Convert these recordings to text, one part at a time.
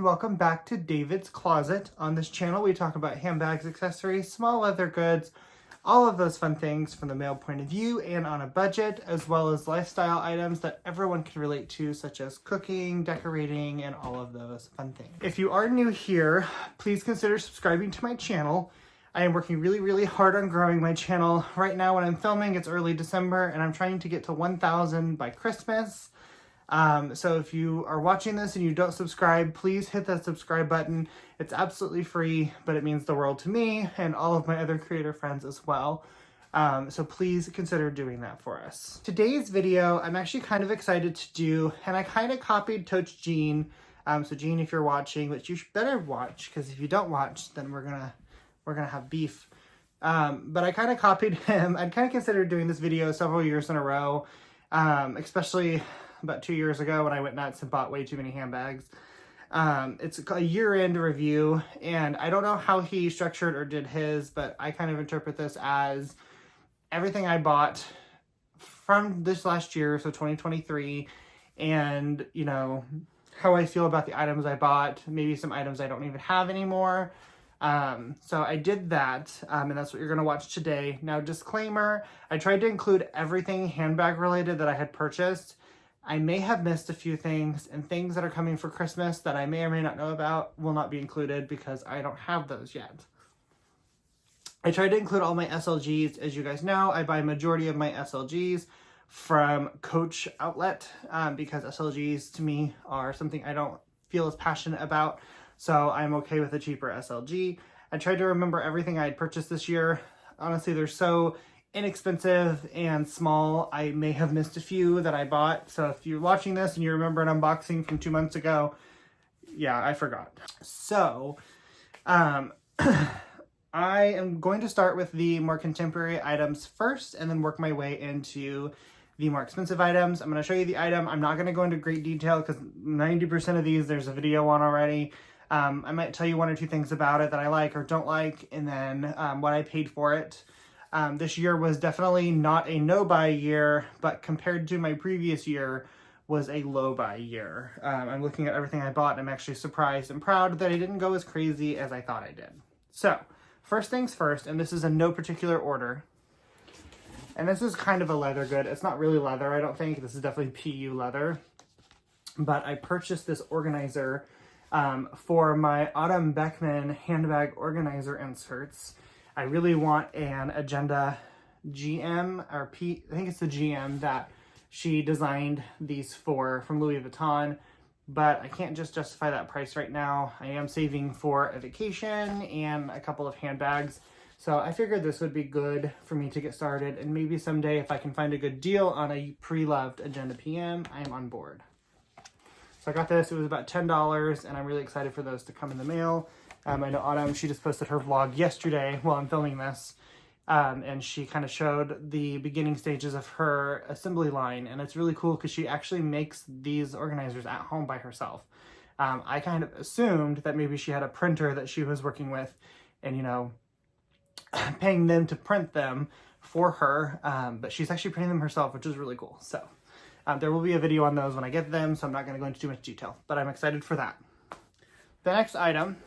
and welcome back to David's Closet. On this channel we talk about handbags, accessories, small leather goods, all of those fun things from the male point of view and on a budget, as well as lifestyle items that everyone can relate to, such as cooking, decorating, and all of those fun things. If you are new here, please consider subscribing to my channel. I am working really hard on growing my channel. Right now when I'm filming, it's early December and I'm trying to get to 1,000 by Christmas. So if you are watching this and you don't subscribe, please hit that subscribe button. It's absolutely free, but it means the world to me and all of my other creator friends as well. So please consider doing that for us. Today's video, I'm actually kind of excited to do, and I kind of copied Coach Gene. So Gene, if you're watching, which you better watch, because if you don't watch, then we're gonna have beef. But I kind of copied him. I'd kind of considered doing this video several years in a row, especially about 2 years ago when I went nuts and bought way too many handbags. It's a year-end review, and I don't know how he structured or did his, but I kind of interpret this as everything I bought from this last year, so 2023, and, you know, how I feel about the items I bought, maybe some items I don't even have anymore. So I did that, and that's what you're going to watch today. Now, disclaimer, I tried to include everything handbag related that I had purchased. I may have missed a few things, and things that are coming for Christmas that I may or may not know about will not be included because I don't have those yet. I tried to include all my SLGs. As you guys know, I buy a majority of my SLGs from Coach Outlet because SLGs to me are something I don't feel as passionate about, so I'm okay with a cheaper SLG. I tried to remember everything I had purchased this year. Honestly, they're so inexpensive and small. I may have missed a few that I bought. So if you're watching this and you remember an unboxing from 2 months ago, yeah, I forgot. So I am going to start with the more contemporary items first and then work my way into the more expensive items. I'm going to show you the item. I'm not going to go into great detail because 90% of these there's a video on already. I might tell you one or two things about it that I like or don't like, and then what I paid for it. This year was definitely not a no-buy year, but compared to my previous year, was a low-buy year. I'm looking at everything I bought, and I'm actually surprised and proud that I didn't go as crazy as I thought I did. So, first things first, and this is in no particular order, and this is kind of a leather good. It's not really leather, I don't think. This is definitely PU leather, but I purchased this organizer for my Autumn Beckman handbag organizer inserts. I really want an Agenda GM, or P, I think it's the GM that she designed these for from Louis Vuitton, but I can't just justify that price right now. I am saving for a vacation and a couple of handbags, so I figured this would be good for me to get started, and maybe someday if I can find a good deal on a pre-loved Agenda PM, I am on board. So I got this, it was about $10, and I'm really excited for those to come in the mail. I know Autumn, she just posted her vlog yesterday while I'm filming this, and she kind of showed the beginning stages of her assembly line, and it's really cool because she actually makes these organizers at home by herself. I kind of assumed that maybe she had a printer that she was working with and, you know, paying them to print them for her, but she's actually printing them herself, which is really cool. So there will be a video on those when I get them, so I'm not going to go into too much detail, but I'm excited for that. The next item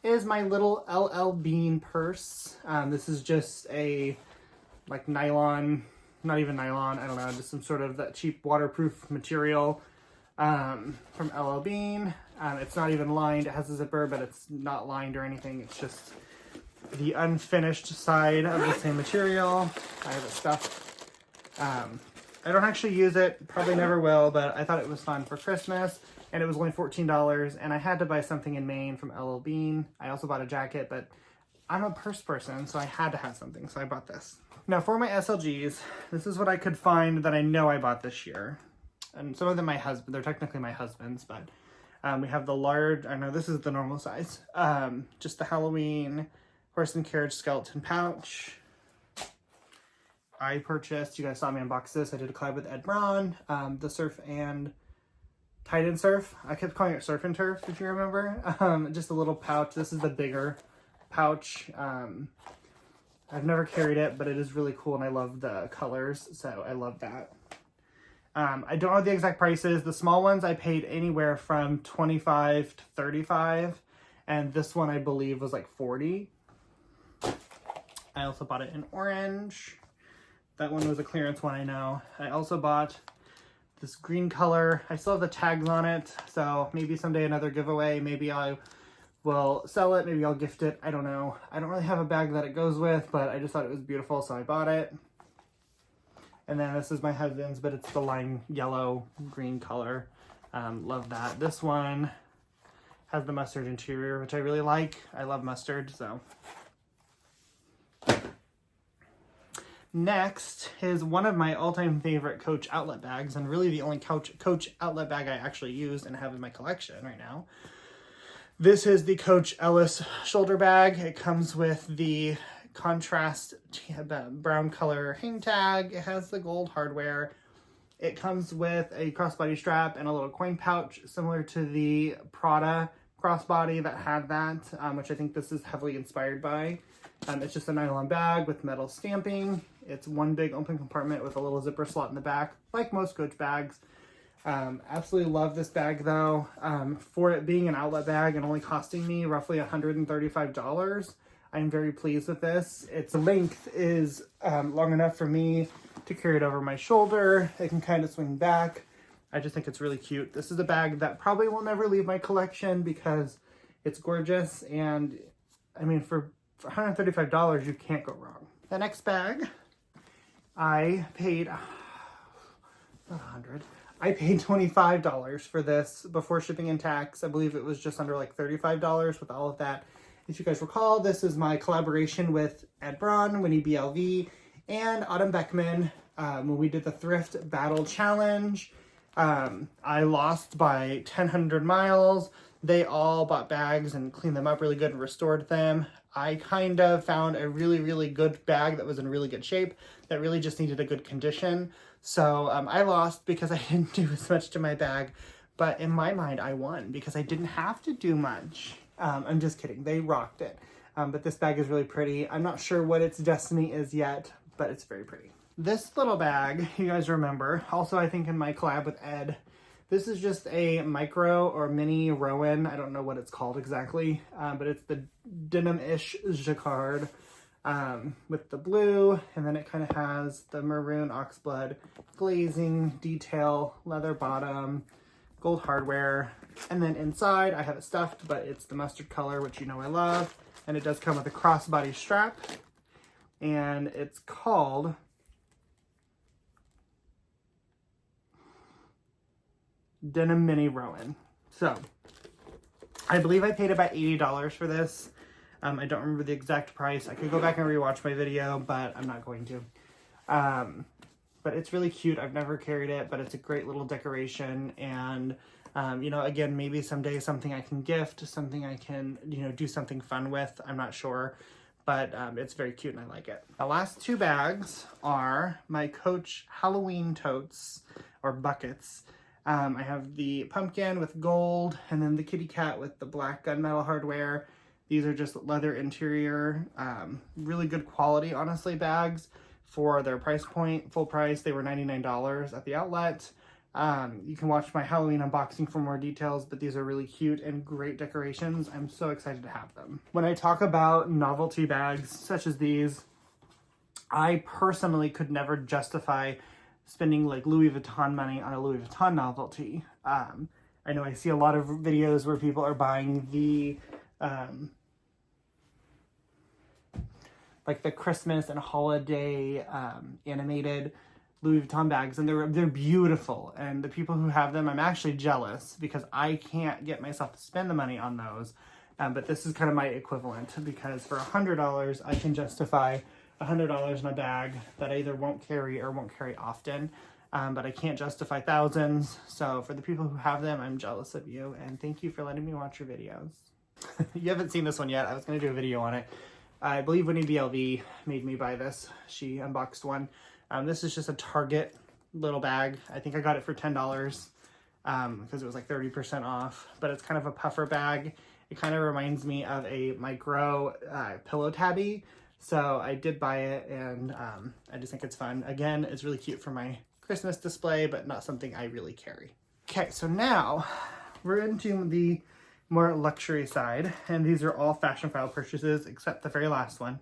is my little LL Bean purse. This is just a like nylon, not even nylon, I don't know, just some sort of that cheap waterproof material from LL Bean. It's not even lined, it has a zipper, but it's not lined or anything. It's just the unfinished side of the same material. I have it stuffed. I don't actually use it, probably never will, but I thought it was fun for Christmas. And it was only $14, and I had to buy something in Maine from LL Bean. I also bought a jacket, but I'm a purse person, so I had to have something, so I bought this. Now, for my SLGs, this is what I could find that I know I bought this year. And some of them they're technically my husband's, but we have the large, I know this is the normal size, just the Halloween horse and carriage skeleton pouch. I purchased, you guys saw me unbox this, I did a collab with Ed Braun, the Surf and Tide and Surf. I kept calling it Surf and Turf, if you remember. Just a little pouch. This is the bigger pouch. I've never carried it, but it is really cool, and I love the colors, so I love that. I don't know the exact prices. The small ones I paid anywhere from 25 to 35, and this one I believe was like 40. I also bought it in orange. That one was a clearance one, I know. I also bought this green color. I still have the tags on it, so maybe someday another giveaway. Maybe I will sell it, maybe I'll gift it. I don't know. I don't really have a bag that it goes with, but I just thought it was beautiful, so I bought it. And then this is my husband's, but it's the lime yellow green color. Love that. This one has the mustard interior, which I really like. I love mustard, so. Next is one of my all-time favorite Coach outlet bags, and really the only Coach outlet bag I actually use and have in my collection right now. This is the Coach Ellis shoulder bag. It comes with the contrast brown color hang tag. It has the gold hardware. It comes with a crossbody strap and a little coin pouch similar to the Prada crossbody that had that, which I think this is heavily inspired by. It's just a nylon bag with metal stamping. It's one big open compartment with a little zipper slot in the back, like most Coach bags. Absolutely love this bag though. For it being an outlet bag and only costing me roughly $135, I'm very pleased with this. Its length is long enough for me to carry it over my shoulder. It can kind of swing back. I just think it's really cute. This is a bag that probably will never leave my collection because it's gorgeous, and I mean for $135 you can't go wrong. The next bag I paid not 100. I paid $25 for this before shipping and tax. I believe it was just under like $35 with all of that. If you guys recall, this is my collaboration with Ed Braun, Winnie BLV, and Autumn Beckman when we did the Thrift Battle Challenge. I lost by 1,000 miles. They all bought bags and cleaned them up really good and restored them. I kind of found a really, really good bag that was in really good shape that really just needed a good condition. So I lost because I didn't do as much to my bag, but in my mind I won because I didn't have to do much. I'm just kidding. They rocked it. But this bag is really pretty. I'm not sure what its destiny is yet, but it's very pretty. This little bag, you guys remember, also I think in my collab with Ed, this is just a micro or mini Rowan. I don't know what it's called exactly, but it's the denim-ish jacquard with the blue, and then it kind of has the maroon oxblood glazing detail, leather bottom, gold hardware, and then inside I have it stuffed, but it's the mustard color, which you know I love, and it does come with a crossbody strap, and it's called Denim Mini Rowan. So I believe I paid about $80 for this. I don't remember the exact price. I could go back and rewatch my video, but I'm not going to. But it's really cute. I've never carried it, but it's a great little decoration. And, you know, again, maybe someday something I can gift, something I can, you know, do something fun with. I'm not sure, but it's very cute and I like it. The last two bags are my Coach Halloween totes or buckets. I have the pumpkin with gold and then the kitty cat with the black gunmetal hardware. These are just leather interior, really good quality, honestly, bags for their price point. Full price, they were $99 at the outlet. You can watch my Halloween unboxing for more details, but these are really cute and great decorations. I'm so excited to have them. When I talk about novelty bags such as these, I personally could never justify spending like Louis Vuitton money on a Louis Vuitton novelty. I know I see a lot of videos where people are buying the like the Christmas and holiday animated Louis Vuitton bags, and they're beautiful, and the people who have them, I'm actually jealous because I can't get myself to spend the money on those. But this is kind of my equivalent, because for $100 I can justify $100 in a bag that I either won't carry or won't carry often, but I can't justify thousands. So for the people who have them, I'm jealous of you, and thank you for letting me watch your videos. You haven't seen this one yet. I was going to do a video on it. I believe Winnie BLV made me buy this. She unboxed one. This is just a Target little bag. I think I got it for $10 because it was like 30% off, but it's kind of a puffer bag. It kind of reminds me of a micro pillow tabby. So I did buy it, and I just think it's fun. Again, it's really cute for my Christmas display, but not something I really carry. Okay, so now we're into the more luxury side, and these are all Fashion File purchases, except the very last one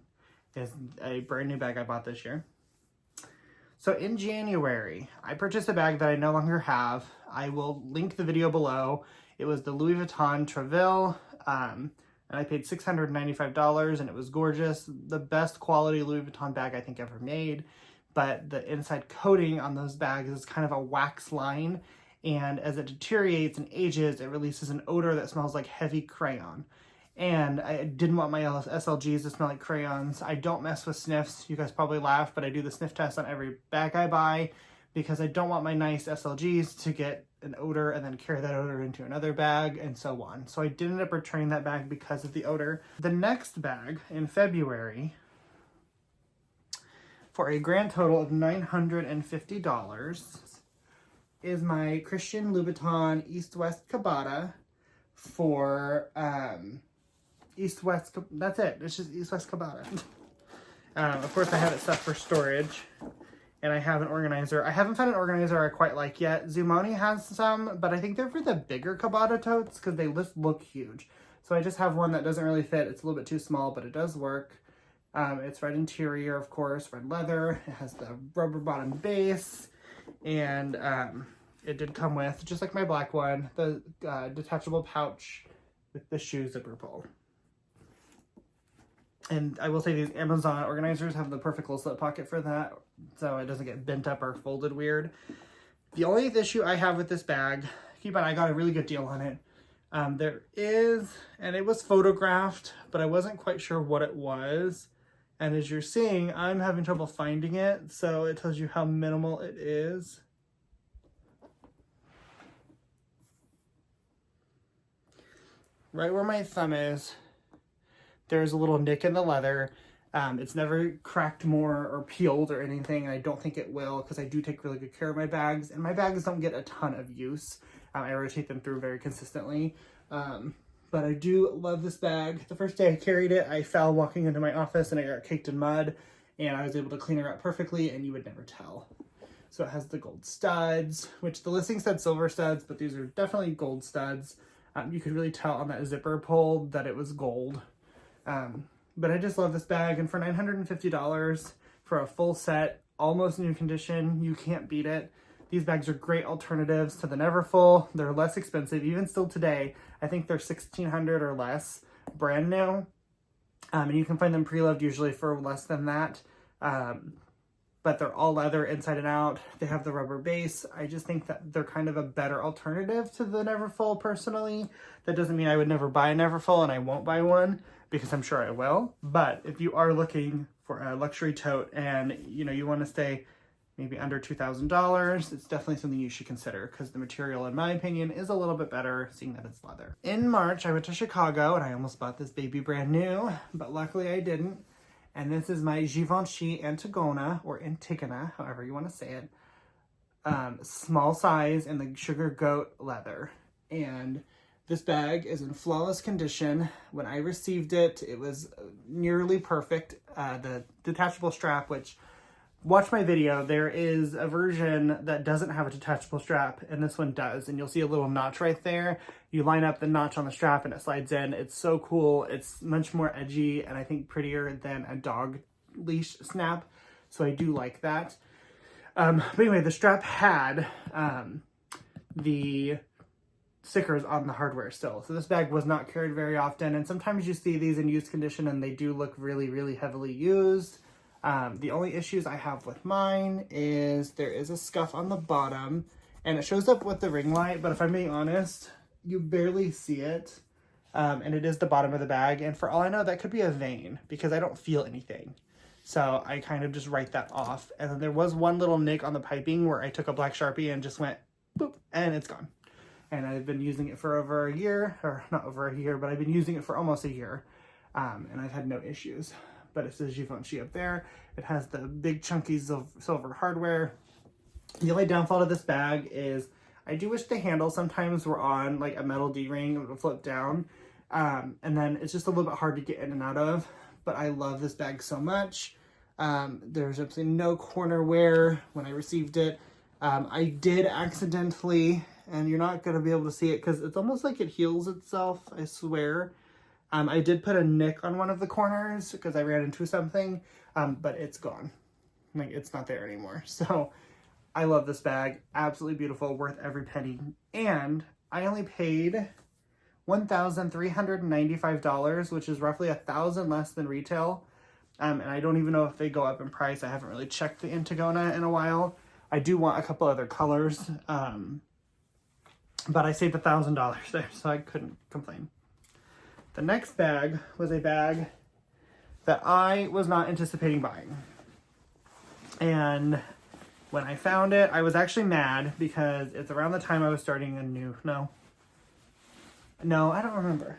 is a brand new bag I bought this year. So in January, I purchased a bag that I no longer have. I will link the video below. It was the Louis Vuitton Treville, and I paid $695, and it was gorgeous. The best quality Louis Vuitton bag I think ever made, but the inside coating on those bags is kind of a wax line, and as it deteriorates and ages, it releases an odor that smells like heavy crayon. And I didn't want my SLGs to smell like crayons. I don't mess with sniffs. You guys probably laugh, but I do the sniff test on every bag I buy because I don't want my nice SLGs to get an odor and then carry that odor into another bag and so on. So I did end up returning that bag because of the odor. The next bag in February, for a grand total of $950, is my Christian Louboutin East-West Cabata for East-West, that's it. It's just East-West Cabata. Of course, I have it set for storage, and I have an organizer. I haven't found an organizer I quite like yet. Zumoni has some, but I think they're for the bigger Cabata totes because they just look huge. So I just have one that doesn't really fit. It's a little bit too small, but it does work. It's red interior, of course, red leather. It has the rubber bottom base, and it did come with, just like my black one, the detachable pouch with the shoe zipper pull. And I will say these Amazon organizers have the perfect little slip pocket for that, so it doesn't get bent up or folded weird. The only issue I have with this bag, keep in mind I got a really good deal on it. There is, and it was photographed, but I wasn't quite sure what it was. And as you're seeing, I'm having trouble finding it, so it tells you how minimal it is. Right where my thumb is, there's a little nick in the leather. It's never cracked more or peeled or anything, and I don't think it will because I do take really good care of my bags, and my bags don't get a ton of use. I rotate them through very consistently, but I do love this bag. The first day I carried it, I fell walking into my office and I got caked in mud, and I was able to clean her up perfectly, and you would never tell. So it has the gold studs, which the listing said silver studs, but these are definitely gold studs. You could really tell on that zipper pull that it was gold. But I just love this bag, and for $950 for a full set, almost new condition, you can't beat it. These bags are great alternatives to the Neverfull. They're less expensive, even still today. I think they're $1,600 or less, brand new. And you can find them pre-loved usually for less than that. But they're all leather inside and out. They have the rubber base. I just think that they're kind of a better alternative to the Neverfull personally. That doesn't mean I would never buy a Neverfull, and I won't buy one because I'm sure I will. But if you are looking for a luxury tote and you want to stay maybe under $2,000, it's definitely something you should consider because the material, in my opinion, is a little bit better seeing that it's leather. In March, I went to Chicago and I almost bought this baby brand new, but luckily I didn't. And this is my Givenchy Antigona, or Antigona, however you want to say it. Small size in the sugar goat leather. And this bag is in flawless condition. When I received it, it was nearly perfect. The detachable strap, which, watch my video, there is a version that doesn't have a detachable strap, and this one does. And you'll see a little notch right there. You line up the notch on the strap and it slides in. It's so cool. It's much more edgy and I think prettier than a dog leash snap. So I do like that. But anyway, the strap had the stickers on the hardware still. So this bag was not carried very often. And sometimes you see these in used condition and they do look really, really heavily used. The only issues I have with mine is there is a scuff on the bottom and it shows up with the ring light, but if I'm being honest, you barely see it. And it is the bottom of the bag. And for all I know, that could be a vein because I don't feel anything. So I kind of just write that off. And then there was one little nick on the piping where I took a black Sharpie and just went boop, and it's gone. And I've been using it for over a year, or not over a year, but I've been using it for almost a year. And I've had no issues. But it says Givenchy up there. It has the big chunky silver hardware. The only downfall to this bag is I do wish the handles sometimes were on like a metal D-ring. It would flip down. And then it's just a little bit hard to get in and out of. But I love this bag so much. There's absolutely no corner wear when I received it. I did accidentally, and you're not going to be able to see it because it's almost like it heals itself, I swear. I did put a nick on one of the corners because I ran into something, but it's gone. Like, it's not there anymore. So I love this bag. Absolutely beautiful, worth every penny. And I only paid $1,395, which is roughly $1,000 less than retail. And I don't even know if they go up in price. I haven't really checked the Intagona in a while. I do want a couple other colors, but I saved $1,000 there, so I couldn't complain. The next bag was a bag that I was not anticipating buying. And when I found it, I was actually mad because it's around the time I was starting a new, no, I don't remember.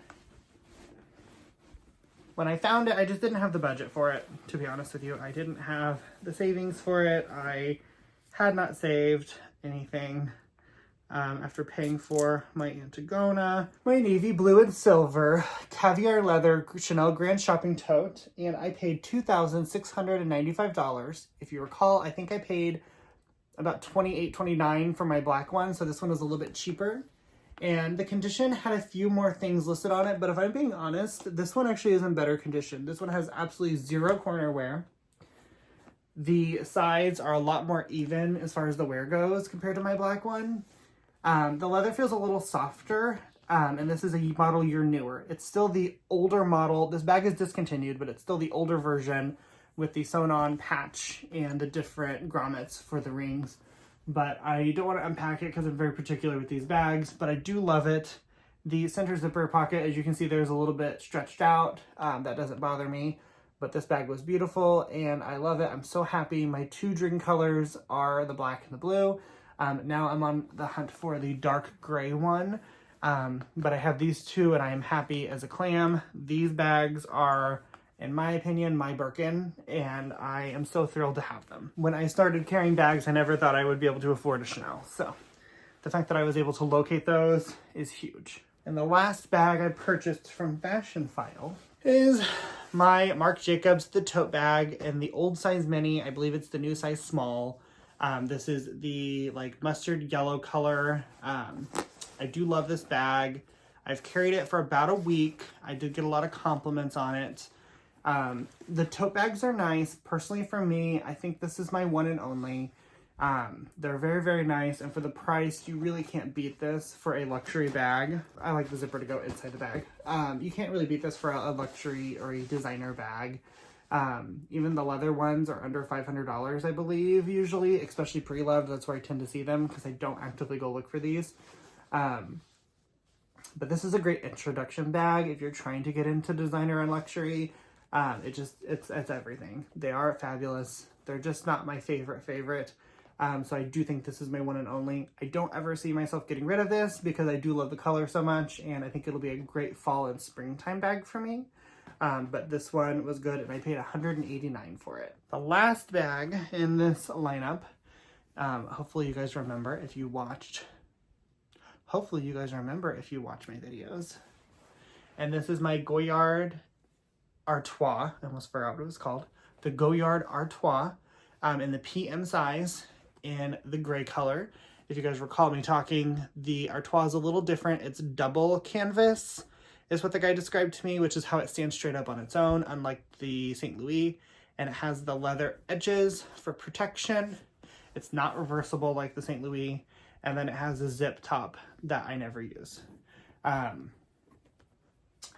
When I found it, I just didn't have the budget for it, to be honest with you. I didn't have the savings for it. I had not saved anything after paying for my Intagona, my navy blue and silver caviar leather Chanel Grand Shopping Tote, and I paid $2,695. If you recall, I think I paid about $28.29 for my black one, so this one was a little bit cheaper. And the condition had a few more things listed on it, but if I'm being honest, this one actually is in better condition. This one has absolutely zero corner wear. The sides are a lot more even as far as the wear goes compared to my black one. The leather feels a little softer, and this is a model year newer. It's still the older model. This bag is discontinued, but it's still the older version with the sewn-on patch and the different grommets for the rings. But I don't want to unpack it because I'm very particular with these bags, but I do love it. The center zipper pocket, as you can see, there's a little bit stretched out. That doesn't bother me, but this bag was beautiful and I love it. I'm so happy. My two dream colors are the black and the blue. Now I'm on the hunt for the dark gray one, but I have these two and I am happy as a clam. These bags are, in my opinion, my Birkin, and I am so thrilled to have them. When I started carrying bags, I never thought I would be able to afford a Chanel, so the fact that I was able to locate those is huge. And the last bag I purchased from Fashionphile is my Marc Jacobs, the tote bag, and the old size mini. I believe it's the new size small. This is the like mustard yellow color. I do love this bag. I've carried it for about a week. I did get a lot of compliments on it. The tote bags are nice. Personally, for me, I think this is my one and only. They're very, very nice. And for the price, you really can't beat this for a luxury bag. I like the zipper to go inside the bag. You can't really beat this for a luxury or a designer bag. Even the leather ones are under $500, I believe, usually, especially pre-loved. That's where I tend to see them because I don't actively go look for these. But this is a great introduction bag if you're trying to get into designer and luxury. It's everything. They are fabulous. They're just not my favorite. So I do think this is my one and only. I don't ever see myself getting rid of this because I do love the color so much, and I think it'll be a great fall and springtime bag for me. But this one was good, and I paid $189 for it. The last bag in this lineup, hopefully you guys remember if you watched my videos. And this is my Goyard Artois. I almost forgot what it was called. The Goyard Artois in the PM size in the gray color. If you guys recall me talking, the Artois is a little different. It's double canvas is what the guy described to me, which is how it stands straight up on its own, unlike the St. Louis. And it has the leather edges for protection. It's not reversible like the St. Louis. And then it has a zip top that I never use.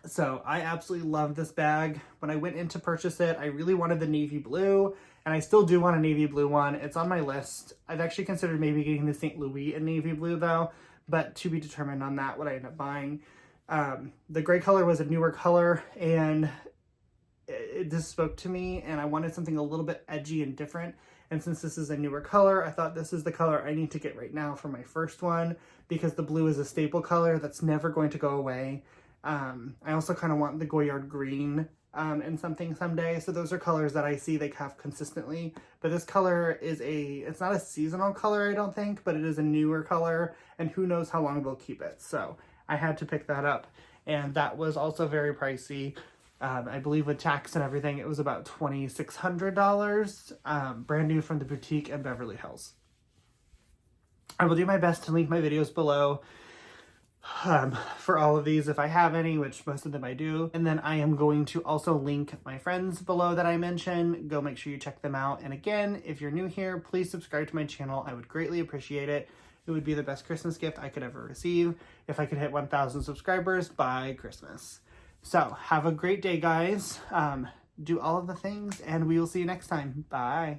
So I absolutely love this bag. When I went in to purchase it, I really wanted the navy blue, and I still do want a navy blue one. It's on my list. I've actually considered maybe getting the St. Louis in navy blue though, but to be determined on that, what I end up buying. The gray color was a newer color, and it just spoke to me, and I wanted something a little bit edgy and different. And since this is a newer color, I thought this is the color I need to get right now for my first one, because the blue is a staple color that's never going to go away. I also kind of want the Goyard green in something someday. So those are colors that I see they have consistently. But this color is it's not a seasonal color, I don't think, but it is a newer color, and who knows how long they'll keep it. So I had to pick that up, and that was also very pricey. I believe with tax and everything, it was about $2,600, brand new from the boutique in Beverly Hills. I will do my best to link my videos below for all of these if I have any, which most of them I do. And then I am going to also link my friends below that I mentioned. Go make sure you check them out. And again, if you're new here, please subscribe to my channel. I would greatly appreciate it. It would be the best Christmas gift I could ever receive if I could hit 1,000 subscribers by Christmas. So have a great day, guys. Do all of the things, and we will see you next time. Bye.